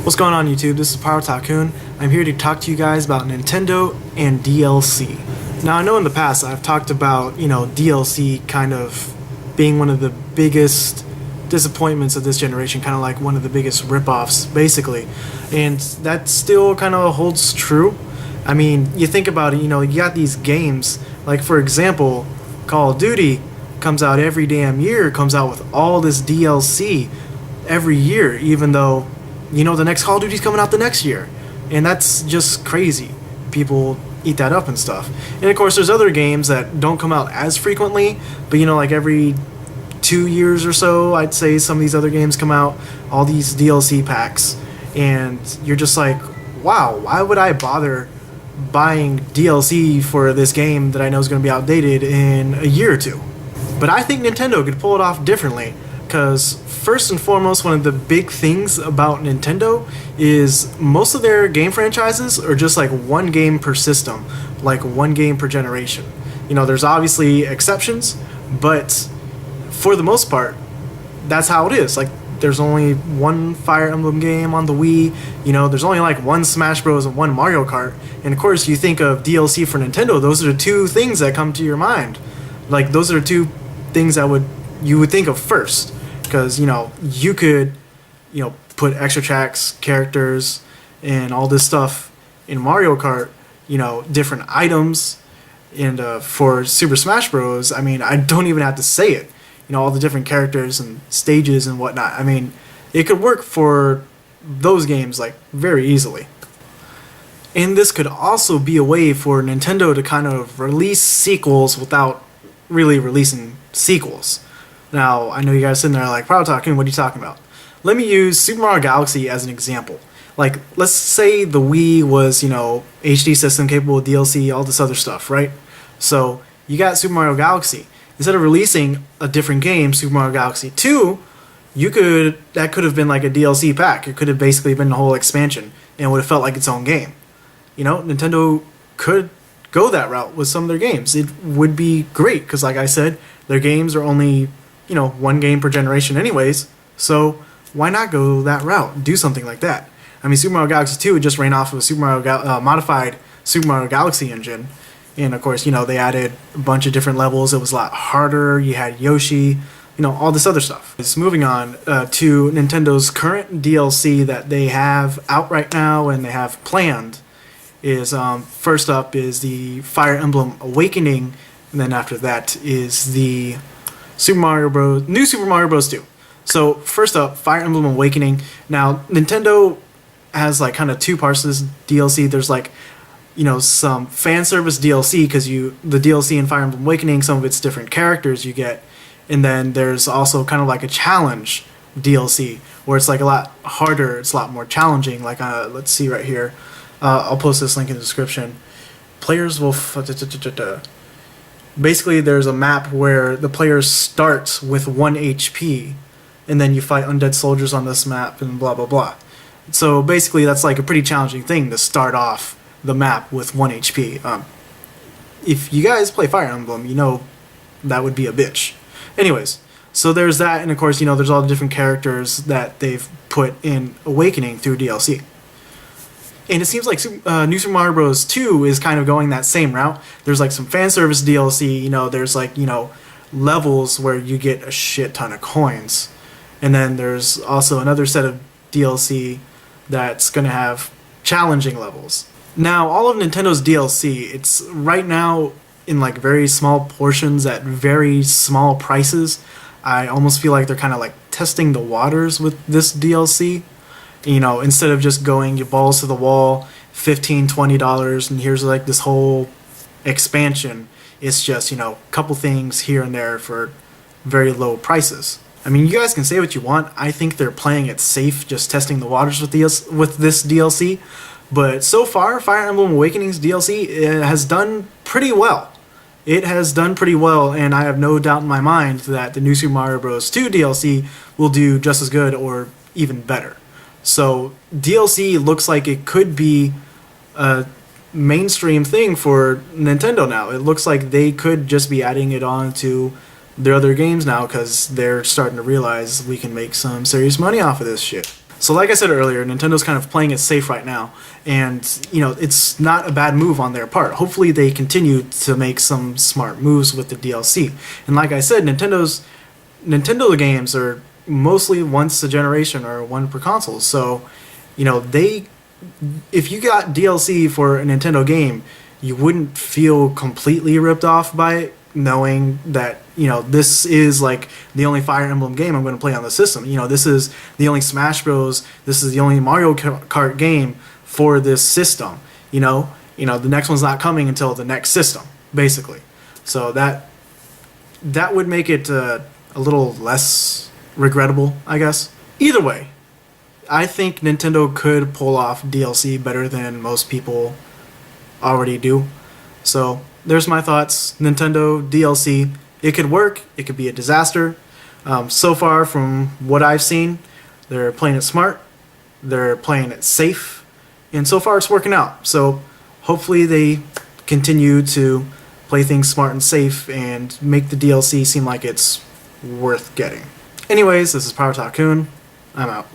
What's going on YouTube? This is Pyro Tycoon. I'm here to talk to you guys about Nintendo and DLC. Now I know in the past I've talked about, DLC kind of being one of the biggest disappointments of this generation, kind of like one of the biggest ripoffs basically. And that still kind of holds true. I mean, you think about it, you got these games, like for example, Call of Duty comes out every damn year, comes out with all this DLC every year, even though the next Call of Duty's coming out the next year. And that's just crazy. People eat that up and stuff. And of course, there's other games that don't come out as frequently, but like every 2 years or so, I'd say some of these other games come out, all these DLC packs. And you're just like, wow, why would I bother buying DLC for this game that I know is going to be outdated in a year or two? But I think Nintendo could pull it off differently, because first and foremost, one of the big things about Nintendo is most of their game franchises are just like one game per system, like one game per generation. There's obviously exceptions, but for the most part, that's how it is. Like, there's only one Fire Emblem game on the Wii, there's only like one Smash Bros. And one Mario Kart. And of course, you think of DLC for Nintendo, those are the two things that come to your mind. Like, those are the two things that you would think of first. Because, you could, put extra tracks, characters, and all this stuff in Mario Kart, different items. And for Super Smash Bros., I mean, I don't even have to say it. All the different characters and stages and whatnot. I mean, it could work for those games, like, very easily. And this could also be a way for Nintendo to kind of release sequels without really releasing sequels. Now, I know you guys sitting there like, Proud Talking, what are you talking about? Let me use Super Mario Galaxy as an example. Like, let's say the Wii was, HD system capable of DLC, all this other stuff, right? So, you got Super Mario Galaxy. Instead of releasing a different game, Super Mario Galaxy 2, that could have been like a DLC pack. It could have basically been the whole expansion, and it would have felt like its own game. Nintendo could go that route with some of their games. It would be great, because like I said, their games are only one game per generation anyways, so why not go that route? Do something like that. I mean, Super Mario Galaxy 2 just ran off of a modified Super Mario Galaxy engine, and of course, they added a bunch of different levels. It was a lot harder. You had Yoshi, all this other stuff. It's moving on to Nintendo's current DLC that they have out right now and they have planned. Is first up is the Fire Emblem Awakening, and then after that is the New Super Mario Bros. 2. So first up, Fire Emblem Awakening. Now Nintendo has like kind of two parts to this DLC. There's like some fan service DLC, because the DLC in Fire Emblem Awakening, some of its different characters you get, and then there's also kind of like a challenge DLC where it's like a lot harder. It's a lot more challenging. Like let's see right here. I'll post this link in the description. Players will basically, there's a map where the player starts with 1 HP, and then you fight undead soldiers on this map, and blah blah blah. So basically, that's like a pretty challenging thing to start off the map with 1 HP. If you guys play Fire Emblem, that would be a bitch. Anyways, so there's that, and of course, there's all the different characters that they've put in Awakening through DLC. And it seems like New Super Mario Bros. 2 is kind of going that same route. There's like some fan service DLC, there's like, levels where you get a shit ton of coins. And then there's also another set of DLC that's going to have challenging levels. Now, all of Nintendo's DLC, it's right now in like very small portions at very small prices. I almost feel like they're kind of like testing the waters with this DLC. Instead of just going your balls to the wall, $15, $20, and here's like this whole expansion, it's just, a couple things here and there for very low prices. I mean, you guys can say what you want. I think they're playing it safe, just testing the waters with this DLC. But so far, Fire Emblem Awakening's DLC has done pretty well. It has done pretty well, and I have no doubt in my mind that the New Super Mario Bros. 2 DLC will do just as good or even better. So DLC looks like it could be a mainstream thing for Nintendo now. It looks like they could just be adding it on to their other games now, because they're starting to realize we can make some serious money off of this shit. So like I said earlier, Nintendo's kind of playing it safe right now, and it's not a bad move on their part. Hopefully they continue to make some smart moves with the DLC. And like I said, Nintendo games are mostly once a generation or one per console. So, if you got DLC for a Nintendo game, you wouldn't feel completely ripped off by it, knowing that this is like the only Fire Emblem game I'm going to play on the system. This is the only Smash Bros. This is the only Mario Kart game for this system. The next one's not coming until the next system, basically. So that would make it a little less regrettable, I guess. Either way, I think Nintendo could pull off DLC better than most people already do. So there's my thoughts. Nintendo DLC, it could work, it could be a disaster. So far from what I've seen, they're playing it smart, they're playing it safe, and so far it's working out. So hopefully they continue to play things smart and safe and make the DLC seem like it's worth getting. Anyways, this is Power Tycoon. I'm out.